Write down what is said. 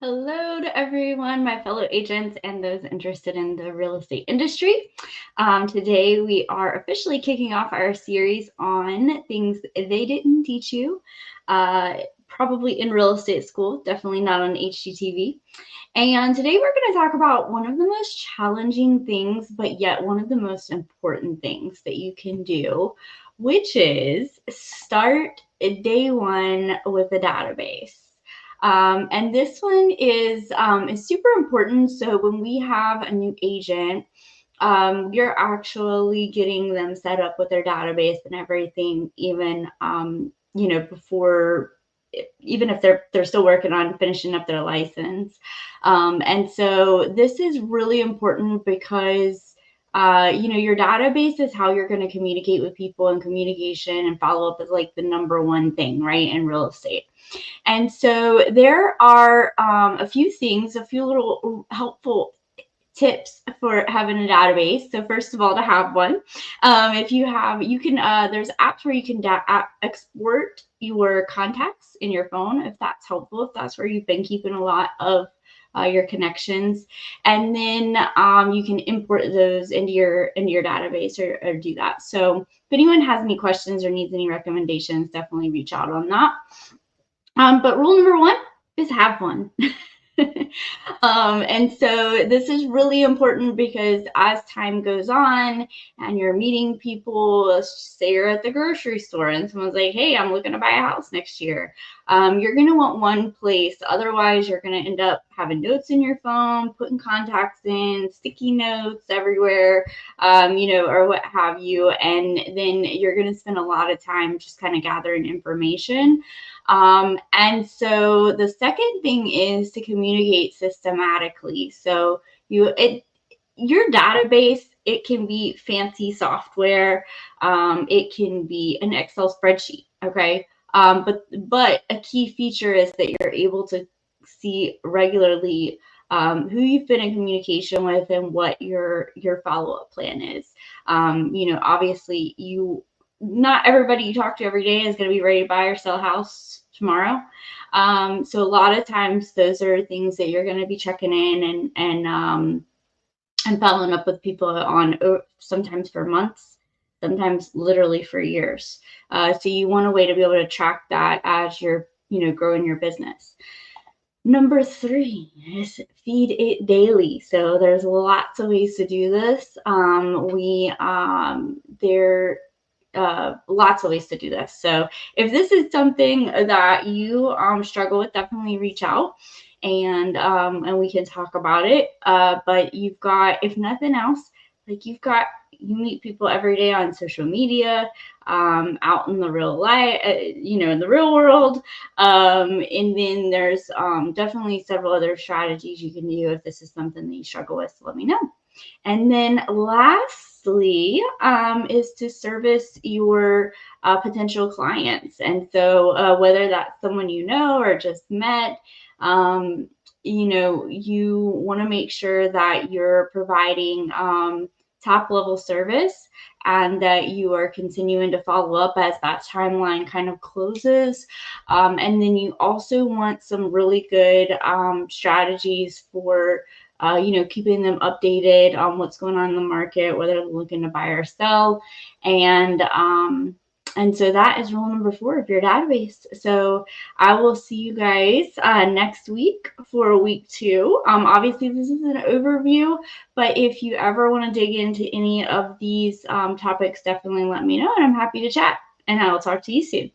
Hello to everyone, my fellow agents and those interested in the real estate industry. Today, we are officially kicking off our series on things they didn't teach you, probably in real estate school, definitely not on HGTV. And today, we're going to talk about one of the most challenging things, but yet one of the most important things that you can do, which is start day one with a database. And this one is super important. So when we have a new agent, you're actually getting them set up with their database and everything, even before, even if they're still working on finishing up their license. And so this is really important because your database is how you're going to communicate with people, and communication and follow up is like the number one thing, right, in real estate. And so there are a few things, a few little helpful tips for having a database. So first of all, to have one, if you have, you can, there's apps where you can export your contacts in your phone, if that's helpful, if that's where you've been keeping a lot of your connections, and then you can import those into your database, or do that. So if anyone has any questions or needs any recommendations, definitely reach out on that. But rule number one is have fun. And so this is really important because as time goes on and you're meeting people, let's just say you're at the grocery store and someone's like, hey, I'm looking to buy a house next year. You're going to want one place. Otherwise, you're going to end up having notes in your phone, putting contacts in, sticky notes everywhere, or what have you. And then you're going to spend a lot of time just kind of gathering information. And so the second thing is to communicate systematically. So your database, it can be fancy software, it can be an Excel spreadsheet, okay? But a key feature is that you're able to see regularly who you've been in communication with and what your follow-up plan is. Obviously, not everybody you talk to every day is going to be ready to buy or sell a house tomorrow. So a lot of times those are things that you're going to be checking in and following up with people on, sometimes for months, sometimes literally for years. So you want a way to be able to track that as you're, growing your business. Number three is feed it daily. So there's lots of ways to do this. Lots of ways to do this. So if this is something that you struggle with, definitely reach out and we can talk about it. But you've got, if nothing else, like you meet people every day on social media, out in the real life, in the real world. And then there's definitely several other strategies you can do if this is something that you struggle with. So let me know. And then lastly, is to service your potential clients. And so whether that's someone you know or just met, you want to make sure that you're providing top level service and that you are continuing to follow up as that timeline kind of closes. And then you also want some really good strategies for keeping them updated on what's going on in the market, whether they're looking to buy or sell. And so that is rule number 4 of your database. So I will see you guys next week for week 2. Obviously, this is an overview, but if you ever want to dig into any of these topics, definitely let me know, and I'm happy to chat. And I will talk to you soon.